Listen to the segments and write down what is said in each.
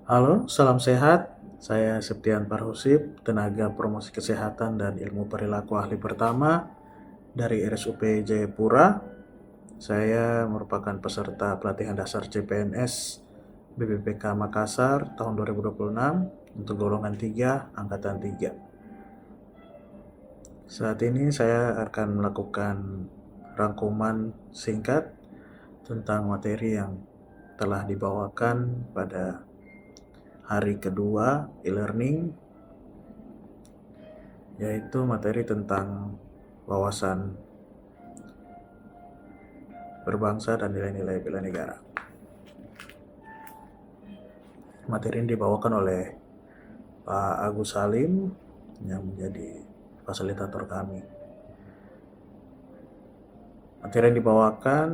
Halo, salam sehat. Saya Septian Parhusip, tenaga promosi kesehatan dan ilmu perilaku ahli pertama dari RSUP Jayapura. Saya merupakan peserta pelatihan dasar CPNS BPPK Makassar tahun 2026 untuk golongan 3, angkatan 3. Saat ini saya akan melakukan rangkuman singkat tentang materi yang telah dibawakan pada hari kedua e-learning, yaitu materi tentang wawasan berbangsa dan nilai-nilai bela negara. Materi ini dibawakan oleh Pak Agus Salim yang menjadi fasilitator kami. Materi yang dibawakan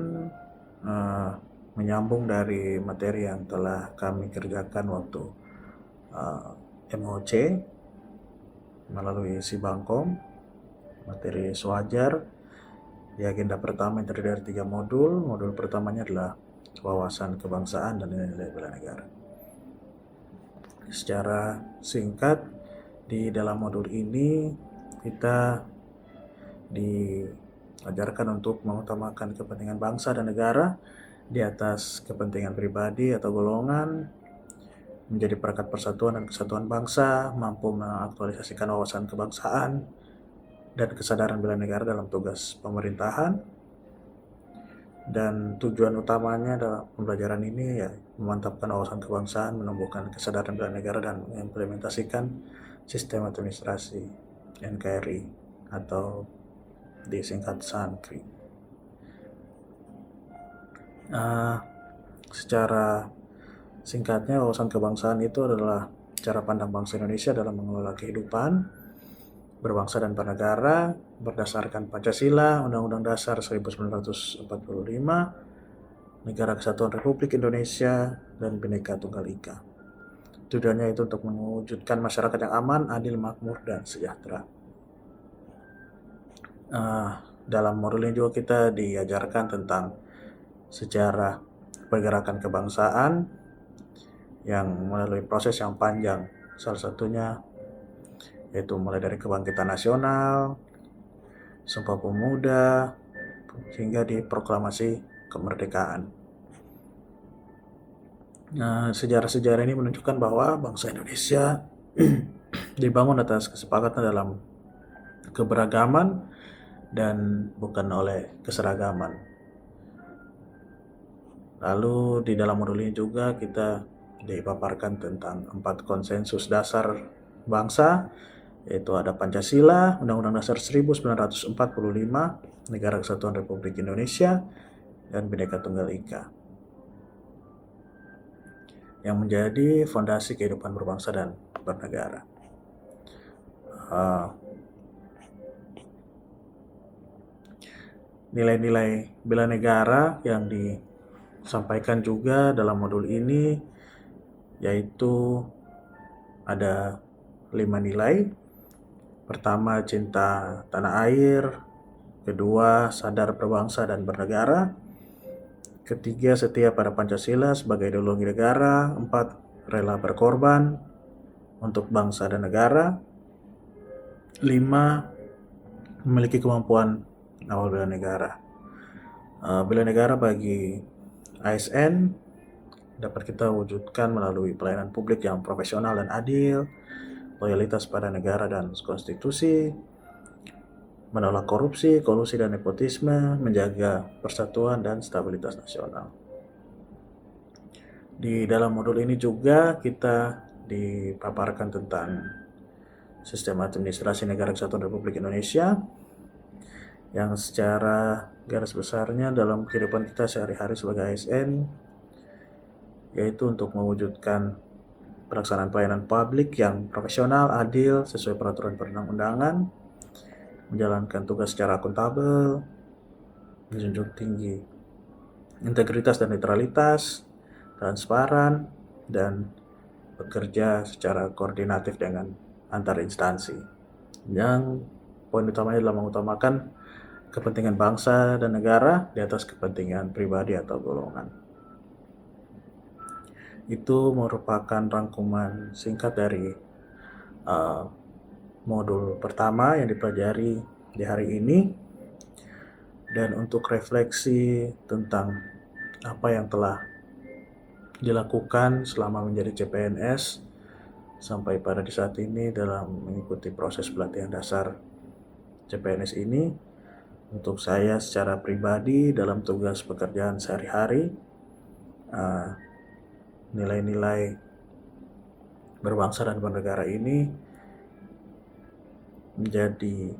menyambung dari materi yang telah kami kerjakan waktu MOC melalui Sibangkom, materi sewajar. Di agenda pertama yang terdiri dari 3 modul. Modul pertamanya adalah wawasan kebangsaan dan nilai-nilai bela negara. Secara singkat, di dalam modul ini kita diajarkan untuk mengutamakan kepentingan bangsa dan negara di atas kepentingan pribadi atau golongan, menjadi perekat persatuan dan kesatuan bangsa, mampu mengaktualisasikan wawasan kebangsaan dan kesadaran bela negara dalam tugas pemerintahan. Dan tujuan utamanya dalam pembelajaran ini ya memantapkan wawasan kebangsaan, menumbuhkan kesadaran bela negara, dan mengimplementasikan sistem administrasi NKRI atau disingkat SANKRI. Secara singkatnya, wawasan kebangsaan itu adalah cara pandang bangsa Indonesia dalam mengelola kehidupan berbangsa dan bernegara berdasarkan Pancasila, Undang-Undang Dasar 1945, Negara Kesatuan Republik Indonesia, dan Bhinneka Tunggal Ika. Tujuannya itu untuk mewujudkan masyarakat yang aman, adil, makmur, dan sejahtera. Dalam modul ini juga kita diajarkan tentang sejarah pergerakan kebangsaan yang melalui proses yang panjang. Salah satunya yaitu mulai dari kebangkitan nasional, Sumpah Pemuda, hingga di proklamasi kemerdekaan. Sejarah-sejarah ini menunjukkan bahwa bangsa Indonesia dibangun atas kesepakatan dalam keberagaman dan bukan oleh keseragaman. Lalu di dalam modul ini juga kita dipaparkan tentang 4 konsensus dasar bangsa, yaitu ada Pancasila, Undang-Undang Dasar 1945, Negara Kesatuan Republik Indonesia, dan Bhinneka Tunggal Ika, yang menjadi fondasi kehidupan berbangsa dan bernegara. Nilai-nilai bela negara yang disampaikan juga dalam modul ini yaitu ada 5 nilai. Pertama, cinta tanah air. Kedua, sadar berbangsa dan bernegara. Ketiga, setia pada Pancasila sebagai ideologi negara. 4, rela berkorban untuk bangsa dan negara. 5, memiliki kemampuan awal bela negara. Bela negara bagi ASN dapat kita wujudkan melalui pelayanan publik yang profesional dan adil, loyalitas pada negara dan konstitusi, menolak korupsi, kolusi, dan nepotisme, menjaga persatuan dan stabilitas nasional. Di dalam modul ini juga kita dipaparkan tentang sistem administrasi Negara Kesatuan Republik Indonesia, yang secara garis besarnya dalam kehidupan kita sehari-hari sebagai ASN, yaitu untuk mewujudkan pelaksanaan pelayanan publik yang profesional, adil, sesuai peraturan perundang-undangan, menjalankan tugas secara akuntabel, menjunjung tinggi integritas dan netralitas, transparan, dan bekerja secara koordinatif dengan antar instansi. Yang poin utamanya adalah mengutamakan kepentingan bangsa dan negara di atas kepentingan pribadi atau golongan. Itu merupakan rangkuman singkat dari modul pertama yang dipelajari di hari ini, dan untuk refleksi tentang apa yang telah dilakukan selama menjadi CPNS sampai pada di saat ini dalam mengikuti proses pelatihan dasar CPNS ini. Untuk saya secara pribadi dalam tugas pekerjaan sehari-hari, nilai-nilai berbangsa dan bernegara ini menjadi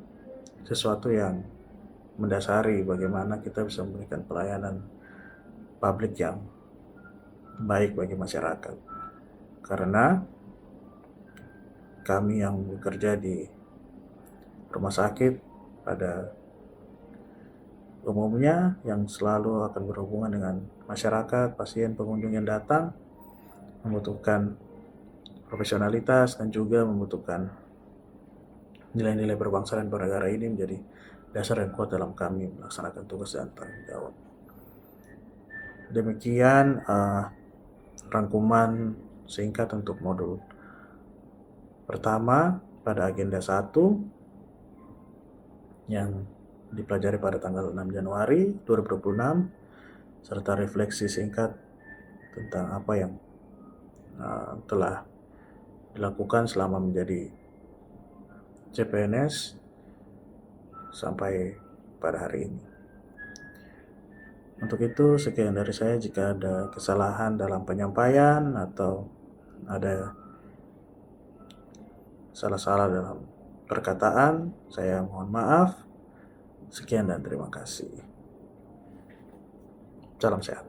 sesuatu yang mendasari bagaimana kita bisa memberikan pelayanan publik yang baik bagi masyarakat. Karena kami yang bekerja di rumah sakit pada umumnya yang selalu akan berhubungan dengan masyarakat, pasien, pengunjung yang datang, membutuhkan profesionalitas dan juga membutuhkan nilai-nilai berbangsa dan bernegara ini menjadi dasar yang kuat dalam kami melaksanakan tugas dan tanggung jawab. Demikian rangkuman singkat untuk modul pertama pada agenda 1 yang dipelajari pada tanggal 6 Januari 2026, serta refleksi singkat tentang apa yang telah dilakukan selama menjadi CPNS sampai pada hari ini. Untuk itu, sekian dari saya. Jika ada kesalahan dalam penyampaian atau ada salah-salah dalam perkataan, saya mohon maaf. Sekian dan terima kasih. Salam sehat.